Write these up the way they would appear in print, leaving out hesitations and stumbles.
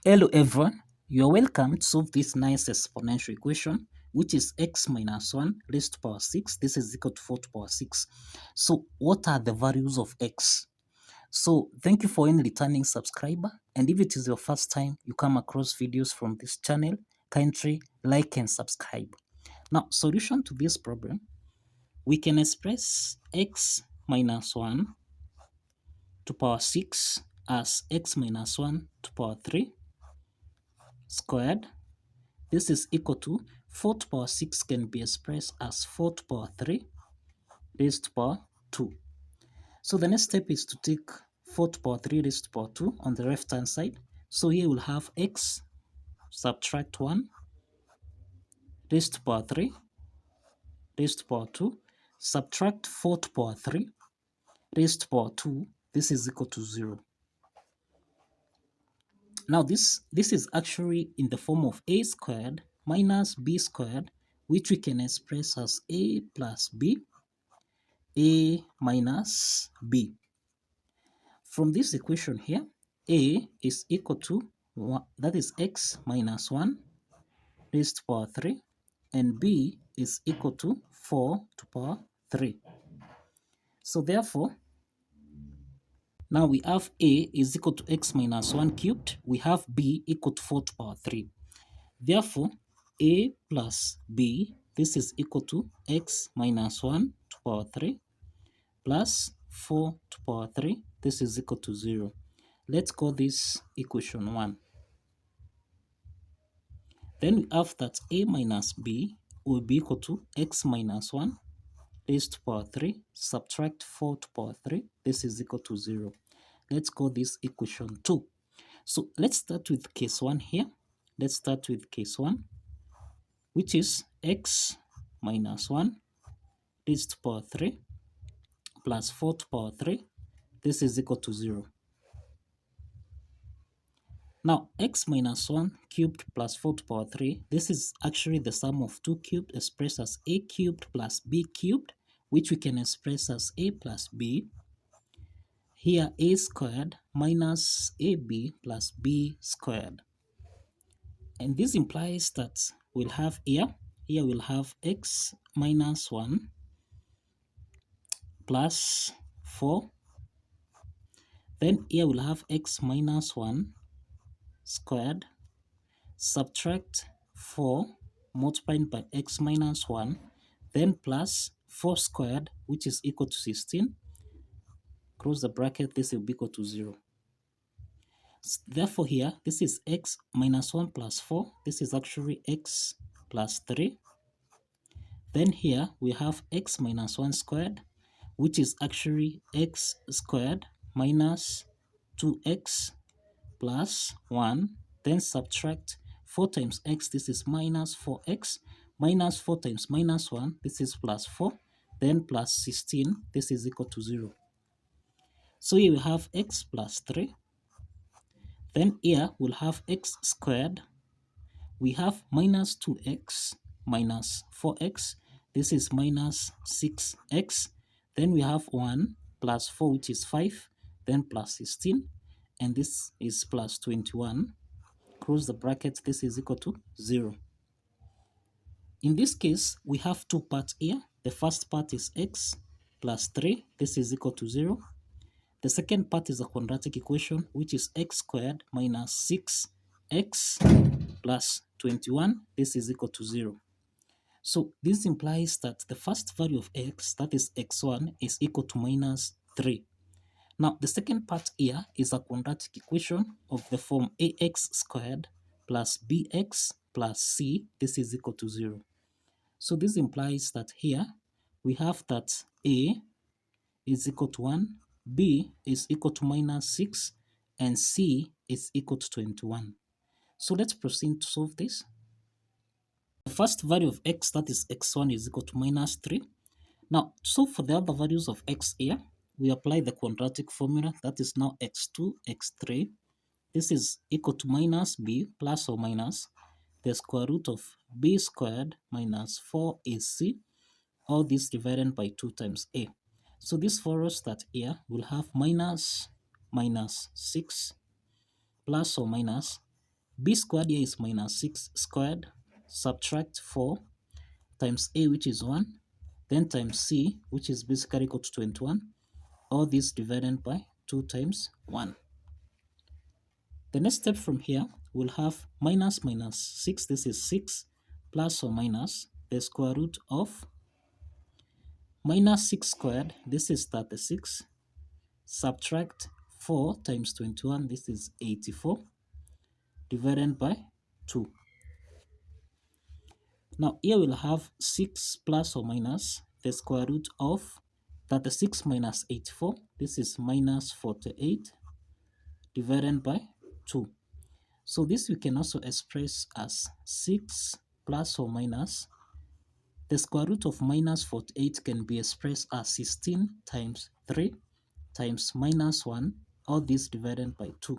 Hello everyone, you are welcome to solve this nice exponential equation which is x minus 1 raised to power 6. This is equal to 4 to power 6. So what are the values of x? So thank you for any returning subscriber, and if it is your first time you come across videos from this channel, kindly like and subscribe. Now solution to this problem, we can express x minus 1 to power 6 as x minus 1 to power 3 squared. This is equal to 4 to power 6 can be expressed as 4 to power 3 raised to power 2. So the next step is to take 4 to power 3 raised to power 2 on the left hand side. So here we'll have x subtract 1 raised to power 3 raised to power 2 subtract 4 to power 3 raised to power 2. This is equal to 0. Now this is actually in the form of a squared minus b squared, which we can express as a plus b, a minus b. From this equation here, a is equal to 1, that is x minus 1 raised to power 3, and b is equal to 4 to power 3. So therefore, now we have a is equal to x minus 1 cubed, we have b equal to 4 to power 3. Therefore, a plus b, this is equal to x minus 1 to power 3 plus 4 to power 3, this is equal to 0. Let's call this equation 1. Then we have that a minus b will be equal to x minus 1 raised to power 3, subtract 4 to power 3, this is equal to 0. Let's call this equation 2. So let's start with case 1 here. Let's start with case 1, which is x minus 1 raised to power 3 plus 4 to power 3, this is equal to 0. Now, x minus 1 cubed plus 4 to power 3, this is actually the sum of 2 cubed expressed as a cubed plus b cubed, which we can express as a plus b. Here, a squared minus ab plus b squared. And this implies that we'll have here we'll have x minus 1 plus 4. Then here we'll have x minus 1 squared, subtract 4 multiplied by x minus 1, then plus 4 squared, which is equal to 16. Close the bracket, this will be equal to 0. Therefore here, this is x minus 1 plus 4. This is actually x plus 3. Then here we have x minus 1 squared, which is actually x squared minus 2x plus 1, then subtract 4 times x, this is minus 4x, minus 4 times minus 1, this is plus 4, then plus 16, this is equal to 0. So here we have x plus 3, then here we'll have x squared, we have minus 2x minus 4x, this is minus 6x, then we have 1 plus 4, which is 5, then plus 16, and this is plus 21. Close the bracket, this is equal to 0. In this case, we have two parts here. The first part is x plus 3, this is equal to 0. The second part is a quadratic equation, which is x squared minus 6x plus 21, this is equal to 0. So this implies that the first value of x, that is x1, is equal to minus 3. Now, the second part here is a quadratic equation of the form ax squared plus bx plus c, this is equal to 0. So this implies that here we have that a is equal to 1, b is equal to minus 6, and c is equal to 21. So let's proceed to solve this. The first value of x, that is x1, is equal to minus 3. Now, so for the other values of x here, we apply the quadratic formula, that is now x2, x3. This is equal to minus b plus or minus the square root of b squared minus 4ac, all this divided by 2 times a. So this follows that here we'll have minus 6 plus or minus b squared here is minus 6 squared, subtract 4 times a, which is 1, then times c, which is basically equal to 21, all this divided by 2 times 1. The next step from here, we'll have minus 6, this is 6, plus or minus the square root of minus 6 squared, this is 36, subtract 4 times 21, this is 84, divided by 2. Now here we'll have 6 plus or minus the square root of 36 minus 84, this is minus 48, divided by 2. So this we can also express as 6 plus or minus the square root of minus 48 can be expressed as 16 times 3 times minus 1, all this divided by 2.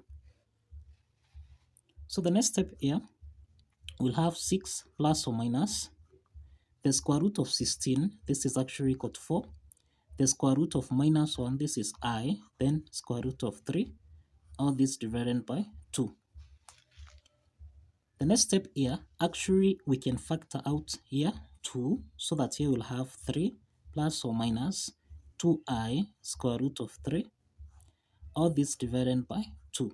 So the next step here, we'll have 6 plus or minus the square root of 16, this is actually equal to 4. The square root of minus 1, this is I, then square root of 3, all this divided by 2. The next step here, actually we can factor out here 2, so that here we'll have 3 plus or minus 2i square root of 3, all this divided by 2.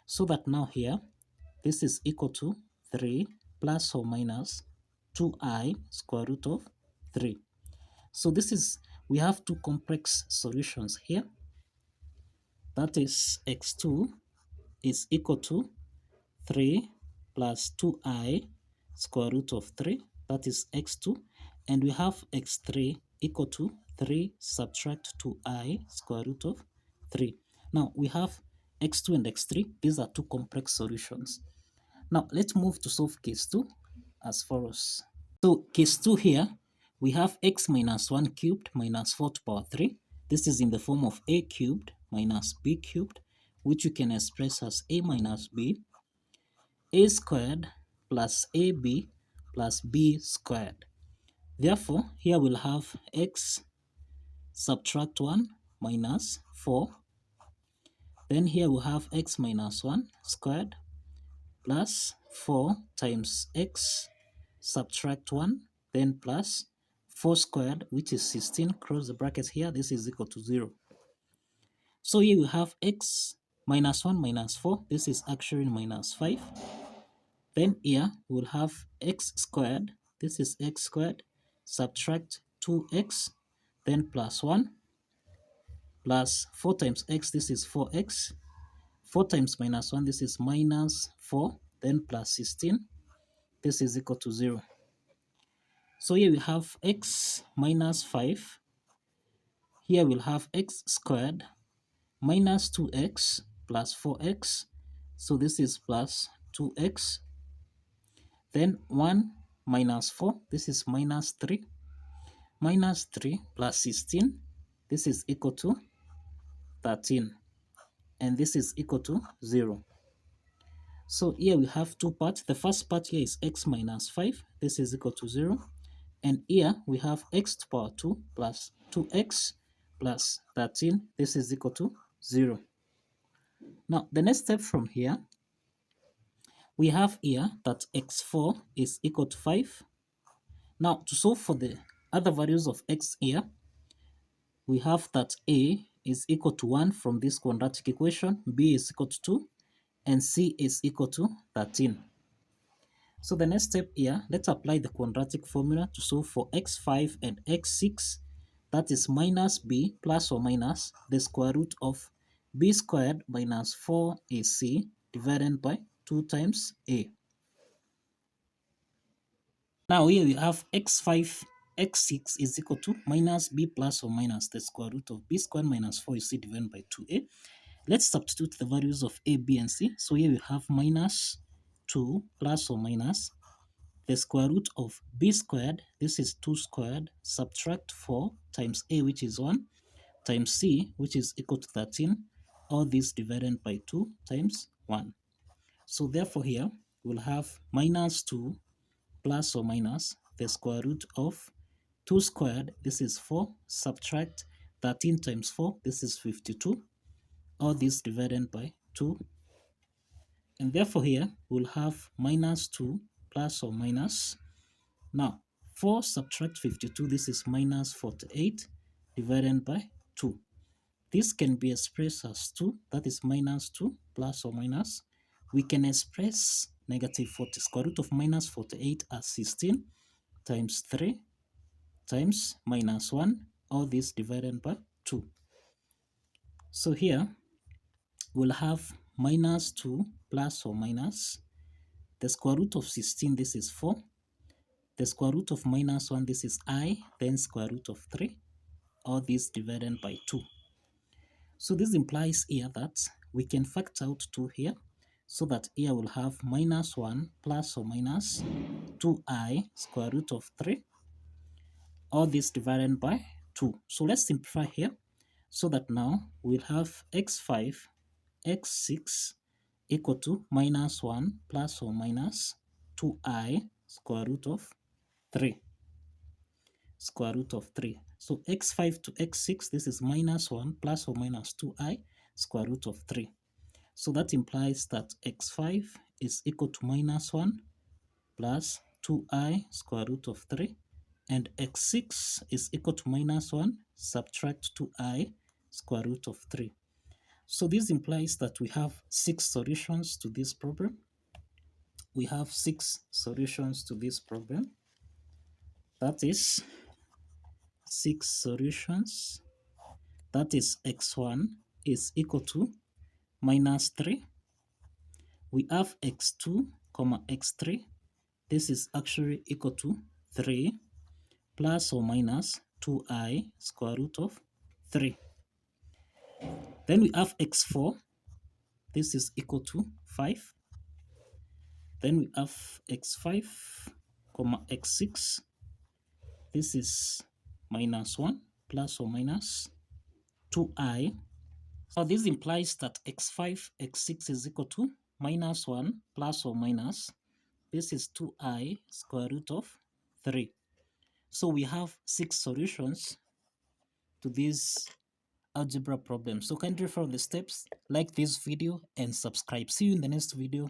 So that now here, this is equal to 3 plus or minus 2i square root of 3. So this is, we have two complex solutions here. That is x2 is equal to 3 plus 2i square root of 3, that is x2, and we have x3 equal to 3 subtract 2i square root of 3. Now we have x2 and x3, these are two complex solutions. Now let's move to solve case 2 as follows. So case 2 here, we have x minus 1 cubed minus 4 to power 3. This is in the form of a cubed minus b cubed, which you can express as a minus b, a squared plus ab plus b squared. Therefore, here we'll have x subtract 1 minus 4. Then here we'll have x minus 1 squared plus 4 times x subtract 1, then plus 4 squared, which is 16, close the brackets here, this is equal to 0. So here we have x minus 1 minus 4, this is actually minus 5. Then here we'll have x squared, this is x squared, subtract 2x, then plus 1, plus 4 times x, this is 4x, 4 times minus 1, this is minus 4, then plus 16, this is equal to 0. So here we have x minus 5, here we'll have x squared minus 2x plus 4x, so this is plus 2x, then 1 minus 4, this is minus 3 plus 16, this is equal to 13, and this is equal to 0. So here we have two parts. The first part here is x minus 5, this is equal to 0, and here we have x to power 2 plus 2x plus 13, this is equal to 0. Now the next step from here, we have here that x4 is equal to 5. Now to solve for the other values of x here, we have that a is equal to 1 from this quadratic equation, b is equal to 2, and c is equal to 13. So the next step here, let's apply the quadratic formula to solve for x5 and x6, that is minus b plus or minus the square root of b squared minus 4ac divided by 2 times a. Now here we have x5, x6 is equal to minus b plus or minus the square root of b squared minus 4ac divided by 2a. Let's substitute the values of a, b, and c. So here we have minus 2 plus or minus the square root of b squared, this is 2 squared, subtract 4 times a, which is 1, times c, which is equal to 13, all this divided by 2 times 1. So therefore here we'll have minus 2 plus or minus the square root of 2 squared, this is 4, subtract 13 times 4, this is 52, all this divided by 2, And therefore here we'll have minus 2 plus or minus. Now 4 subtract 52, this is minus 48 divided by 2. This can be expressed as 2, that is minus 2 plus or minus. We can express negative 40, square root of minus 48 as 16 times 3 times minus 1, all this divided by 2. So here we'll have minus 2 plus or minus the square root of 16, this is 4. The square root of minus 1, this is I, then square root of 3, all this divided by 2. So this implies here that we can factor out 2 here, so that here we'll have minus 1 plus or minus 2i square root of 3, all this divided by 2. So let's simplify here, so that now we'll have x5, x6 equal to minus 1 plus or minus 2i square root of 3. Square root of 3. So x5 to x6, this is minus 1 plus or minus 2i square root of 3. So that implies that x5 is equal to minus 1 plus 2i square root of 3, and x6 is equal to minus 1 subtract 2i square root of 3. So this implies that we have 6 solutions to this problem. We have 6 solutions to this problem. That is 6 solutions. That is x1 is equal to minus 3. We have x2, x3. This is actually equal to 3 plus or minus 2i square root of 3. Then we have x4. This is equal to 5. Then we have x5, x6. This is minus 1 plus or minus 2i. So this implies that x5, x6 is equal to minus 1 plus or minus, this is 2i square root of 3. So we have 6 solutions to this algebra problem. So kindly follow the steps, like this video and subscribe. See you in the next video.